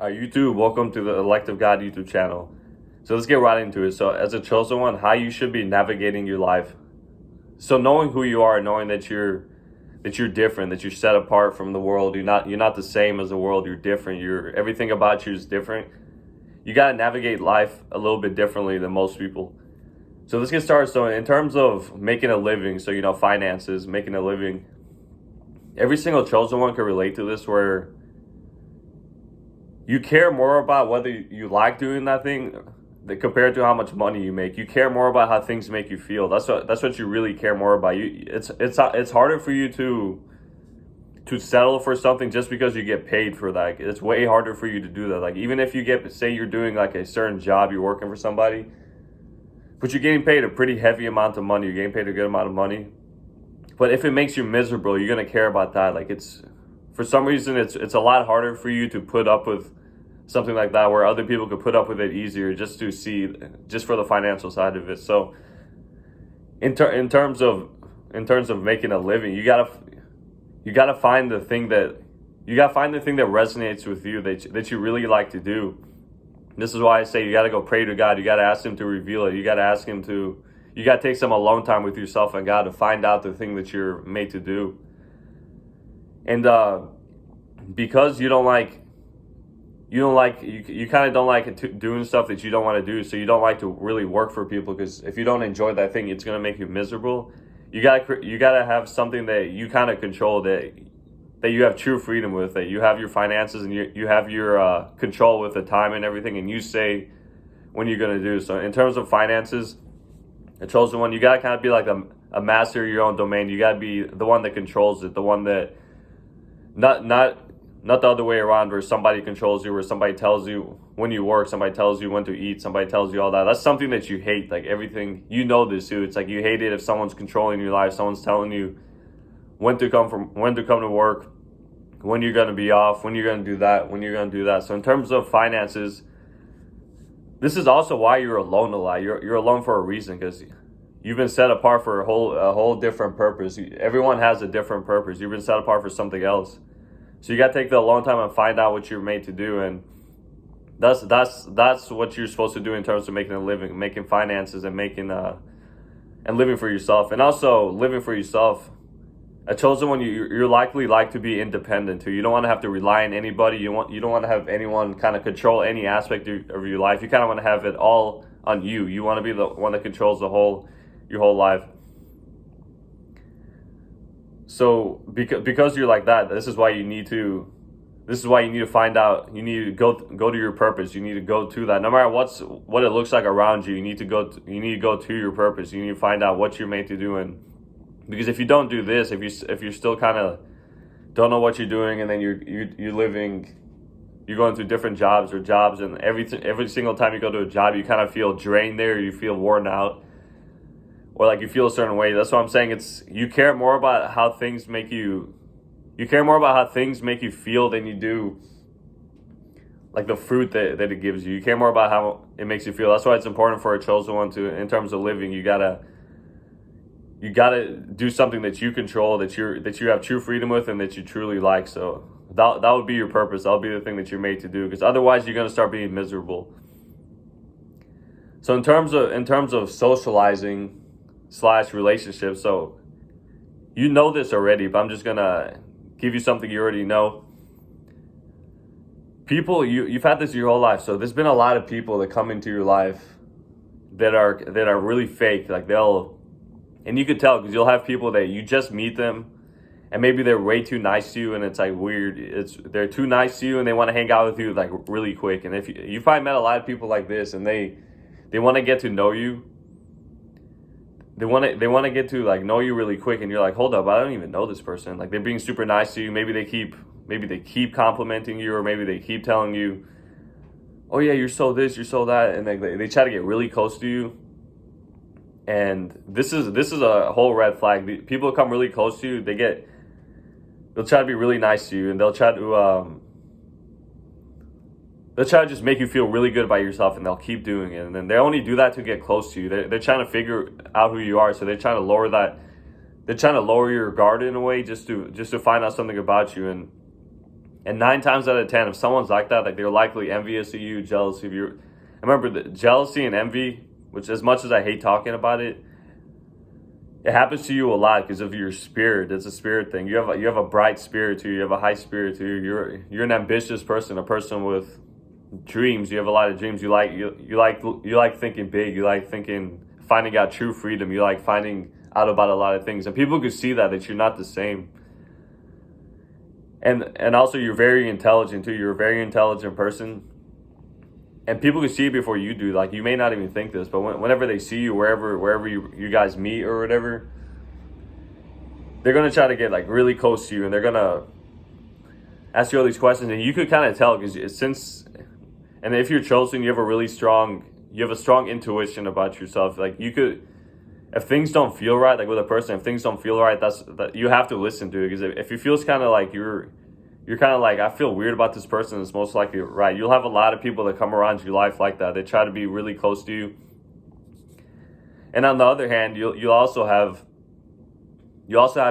YouTube, welcome to the Elective God YouTube channel. So let's get right into it. So as a chosen one, how you should be navigating your life. So knowing who you are, knowing that you're different, that you're set apart from the world. You're not the same as the world. You're different. Everything about you is different. You got to navigate life a little bit differently than most people. So let's get started. So in terms of making a living, so finances, making a living, every single chosen one can relate to this, where you care more about whether you like doing that thing compared to how much money you make. You care more about how things make you feel. That's what you really care more about. It's harder for you to settle for something just because you get paid for that. It's way harder for you to do that. Like, even if say you're doing like a certain job, you're working for somebody, but you're getting paid a pretty heavy amount of money. You're getting paid a good amount of money. But if it makes you miserable, you're gonna care about that. Like, for some reason, it's a lot harder for you to put up with something like that, where other people could put up with it easier, just for the financial side of it. So in terms of making a living, you gotta find the thing that resonates with you, that you really like to do. This is why I say you gotta go pray to God. You gotta ask Him to reveal it. You gotta take some alone time with yourself and God to find out the thing that you're made to do. And because you kind of don't like doing stuff that you don't want to do, so you don't like to really work for people, because if you don't enjoy that thing, it's going to make you miserable. You gotta have something that you kind of control, that you have true freedom with, that you have your finances, and you have your control with the time and everything, and you say when you're going to do. So in terms of finances, a chosen one, you gotta kind of be like a master of your own domain. You gotta be the one that controls it, the one that not the other way around, where somebody controls you, where somebody tells you when you work, somebody tells you when to eat, somebody tells you all that. That's something that you hate. Like, everything, this too. It's like you hate it if someone's controlling your life, someone's telling you when to come to work, when you're going to be off, when you're going to do that, when you're going to do that. So in terms of finances, this is also why you're alone a lot. You're alone for a reason, because you've been set apart for a whole different purpose. Everyone has a different purpose. You've been set apart for something else. So you got to take the alone time and find out what you're made to do. And that's what you're supposed to do in terms of making a living, making finances, and and living for yourself. And also living for yourself, a chosen one, you're likely like to be independent too. You don't want to have to rely on anybody. You don't want to have anyone kind of control any aspect of your life. You kind of want to have it all on you. You want to be the one that controls your whole life. So because you're like that, this is why you need to find out. You need to go to your purpose. You need to go to that. No matter what it looks like around you, you need to go to your purpose. You need to find out what you're made to do. And because if you don't do this, if you're still kind of don't know what you're doing, and then you're going through different jobs, and every single time you go to a job, you kind of feel drained there, you feel worn out, or like you feel a certain way. That's what I'm saying. You care more about how things make you feel than you do like the fruit that it gives you. You care more about how it makes you feel. That's why it's important for a chosen one to, in terms of living, you gotta do something that you control, that you have true freedom with, and that you truly like. So that would be your purpose. That'll be the thing that you're made to do, because otherwise you're gonna start being miserable. So in terms of socializing / relationships, so you know this already, but I'm just gonna give you something you already know. People, you've had this your whole life. So there's been a lot of people that come into your life that are really fake. Like, and you could tell, because you'll have people that you just meet them, and maybe they're way too nice to you, and it's like weird. They're too nice to you, and they want to hang out with you like really quick. And if you probably met a lot of people like this, and they want to get to know you. They want to get to like know you really quick, and you're like, hold up, I don't even know this person. Like, they're being super nice to you. Maybe they keep complimenting you, or maybe they keep telling you, oh yeah, you're so this, you're so that, and they try to get really close to you. And this is a whole red flag. People come really close to you, they'll try to be really nice to you, and they'll try to just make you feel really good about yourself, and they'll keep doing it. And then they only do that to get close to you. They're trying to figure out who you are, so they're trying to lower your guard in a way, just to find out something about you. And 9 times out of 10, if someone's like that, like they're likely envious of you, jealous of you. I remember the jealousy and envy, which as much as I hate talking about it, it happens to you a lot because of your spirit. It's a spirit thing. You have a bright spirit to you. You have a high spirit to you. You're an ambitious person, a person with dreams. You have a lot of dreams. You like thinking big. You like finding out true freedom. You like finding out about a lot of things, and people could see that you're not the same. And also you're very intelligent too. You're a very intelligent person, and people can see it before you do. Like you may not even think this, but whenever they see you, wherever you guys meet or whatever, they're gonna try to get like really close to you, and they're gonna ask you all these questions, and you could kind of tell and if you're chosen, you have a strong intuition about yourself. Like you could, if things don't feel right, like with a person, if things don't feel right, that you have to listen to it. Because if it feels kind of like you're kind of like, I feel weird about this person, it's most likely right. You'll have a lot of people that come around your life like that. They try to be really close to you. And on the other hand, you also have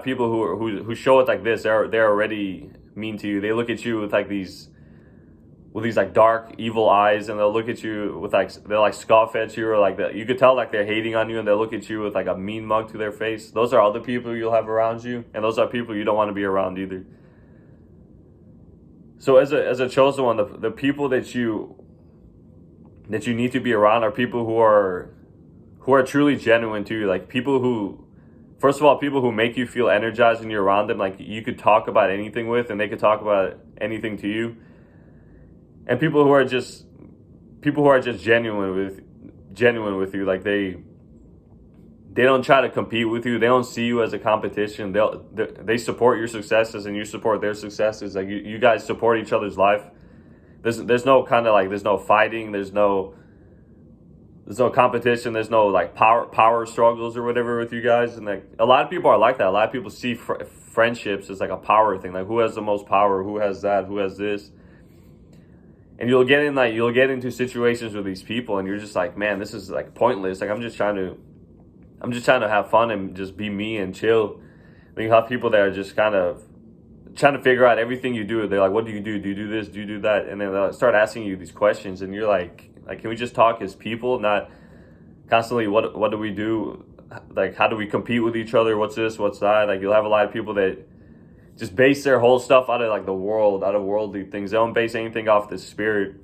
people who show it like this. They're already mean to you. They look at you with these like dark evil eyes, and they'll look at you with they'll like scoff at you, or like that you could tell like they're hating on you, and they'll look at you with like a mean mug to their face. Those are other people you'll have around you, and those are people you don't want to be around either. So as a chosen one, the people that you need to be around are people who are truly genuine to you. Like people who, first of all, people who make you feel energized when you're around them. Like you could talk about anything with, and they could talk about anything to you. And people who are just genuine with you. Like they don't try to compete with you. They don't see you as a competition. They support your successes, and you support their successes. Like you guys support each other's life. There's no kind of like, there's no fighting. There's no competition. There's no like power struggles or whatever with you guys. And like a lot of people are like that. A lot of people see friendships as like a power thing. Like who has the most power? Who has that? Who has this? And you'll get into situations with these people, and you're just like, man, this is like pointless. Like I'm just trying to have fun and just be me and chill. And you have people that are just kind of trying to figure out everything you do. They're like, what do you do? Do you do this? Do you do that? And then they'll start asking you these questions, and you're like, can we just talk as people, not constantly what do we do? Like, how do we compete with each other? What's this? What's that? Like, you'll have a lot of people that just base their whole stuff out of like the world, out of worldly things. They don't base anything off the spirit.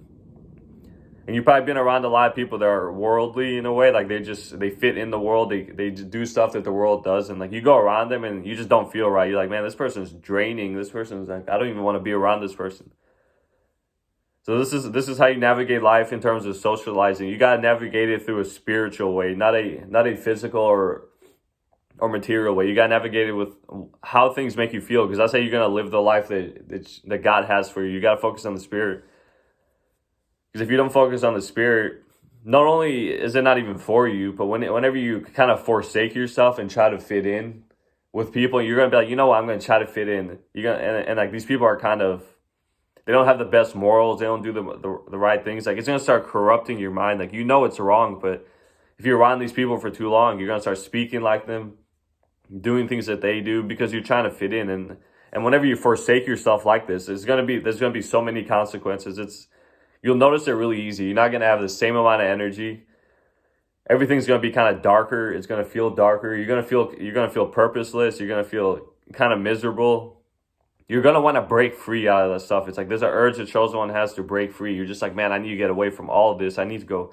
And you've probably been around a lot of people that are worldly in a way. Like they fit in the world. They just do stuff that the world does. And like you go around them and you just don't feel right. You're like, man, this person's draining. This person's like, I don't even want to be around this person. So this is how you navigate life in terms of socializing. You got to navigate it through a spiritual way, not a physical or material way. You got to navigate it with how things make you feel, because that's how you're going to live the life that God has for you. You got to focus on the spirit. Because if you don't focus on the spirit, not only is it not even for you, but whenever you kind of forsake yourself and try to fit in with people, you're going to be like, you know what, I'm going to try to fit in. And like these people are kind of, they don't have the best morals. They don't do the right things. Like it's going to start corrupting your mind. Like, you know, it's wrong, but if you're around these people for too long, you're going to start speaking like them, doing things that they do, because you're trying to fit in. And whenever you forsake yourself like this, there's going to be so many consequences. You'll notice it really easy. You're not going to have the same amount of energy. Everything's going to be kind of darker. It's going to feel darker. You're going to feel purposeless. You're going to feel kind of miserable. You're going to want to break free out of that stuff. It's like there's an urge the chosen one has to break free. You're just like, man, I need to get away from all of this. I need to go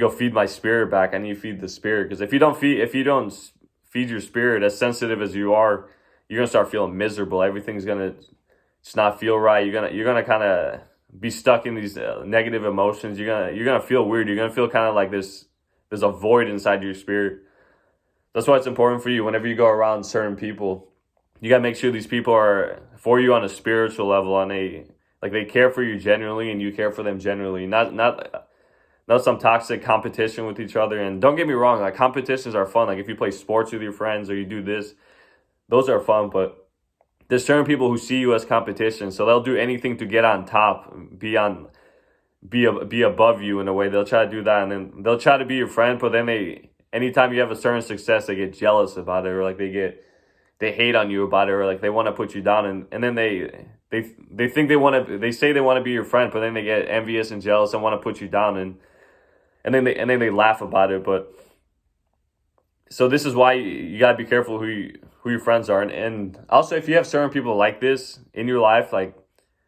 feed my spirit back. I need to feed the spirit. Because if you don't feed your spirit, as sensitive as you are, you're going to start feeling miserable. Everything's going to just not feel right. You're going to kind of be stuck in these negative emotions. You're gonna feel weird. You're gonna feel kind of like there's a void inside your spirit. That's why it's important for you whenever you go around certain people. You gotta make sure these people are for you on a spiritual level, like they care for you genuinely, and you care for them genuinely. Not some toxic competition with each other. And don't get me wrong, like competitions are fun. Like if you play sports with your friends or you do this, those are fun. But there's certain people who see you as competition, so they'll do anything to get on top, be above you in a way. They'll try to do that, and then they'll try to be your friend. But then anytime you have a certain success, they get jealous about it, or like they they hate on you about it, or like they want to put you down, and then they think they say they want to be your friend, but then they get envious and jealous and want to put you down, and then they laugh about it. But so this is why you gotta be careful who your friends are, and also if you have certain people like this in your life, like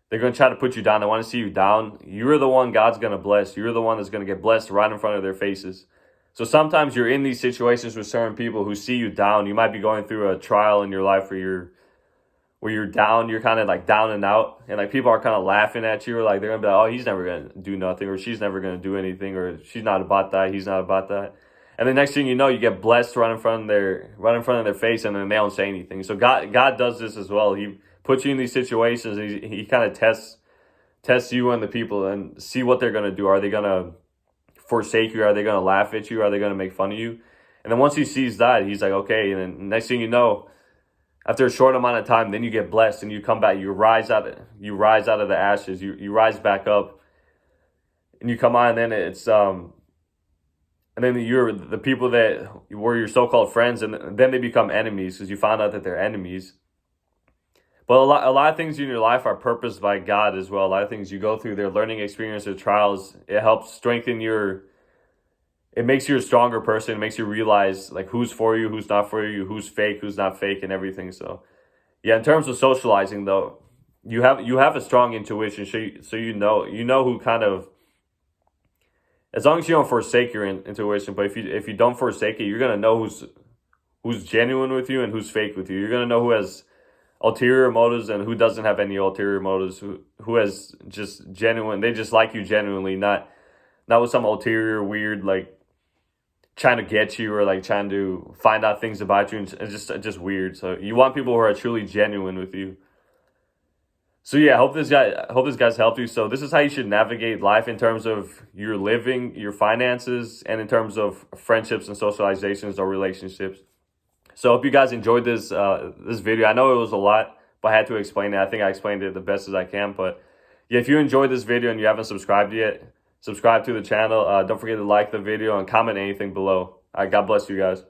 they're gonna try to put you down, they want to see you down. You're the one God's gonna bless. You're the one that's gonna get blessed right in front of their faces. So sometimes you're in these situations with certain people who see you down. You might be going through a trial in your life where you're down, you're kind of like down and out, and like people are kind of laughing at you, or like they're gonna be like, oh, he's never gonna do nothing, or she's never gonna do anything, or she's not about that, he's not about that. And the next thing you know, you get blessed right in front of their face, and then they don't say anything. So God does this as well. He puts you in these situations. He kind of tests you and the people and see what they're gonna do. Are they gonna forsake you? Are they gonna laugh at you? Are they gonna make fun of you? And then once he sees that, he's like, okay. And then next thing you know, after a short amount of time, then you get blessed and you come back. You rise out of the ashes. You rise back up, and you come on. And then and then you're the people that were your so-called friends, and then they become enemies because you found out that they're enemies. But a lot of things in your life are purposed by God as well. A lot of things you go through, their learning experience or trials, it helps strengthen it makes you a stronger person. It makes you realize like who's for you, who's not for you, who's fake, who's not fake, and everything. So yeah, in terms of socializing though, you have a strong intuition. So you know who kind of, as long as you don't forsake your intuition. But if you don't forsake it, you're gonna know who's genuine with you and who's fake with you. You're gonna know who has ulterior motives and who doesn't have any ulterior motives. Who has just genuine. They just like you genuinely, not with some ulterior weird like trying to get you or like trying to find out things about you, and it's just weird. So you want people who are truly genuine with you. So yeah, I hope this guy's helped you. So this is how you should navigate life in terms of your living, your finances, and in terms of friendships and socializations or relationships. So I hope you guys enjoyed this video. I know it was a lot, but I had to explain it. I think I explained it the best as I can. But yeah, if you enjoyed this video and you haven't subscribed yet, subscribe to the channel. Don't forget to like the video and comment anything below. All right, God bless you guys.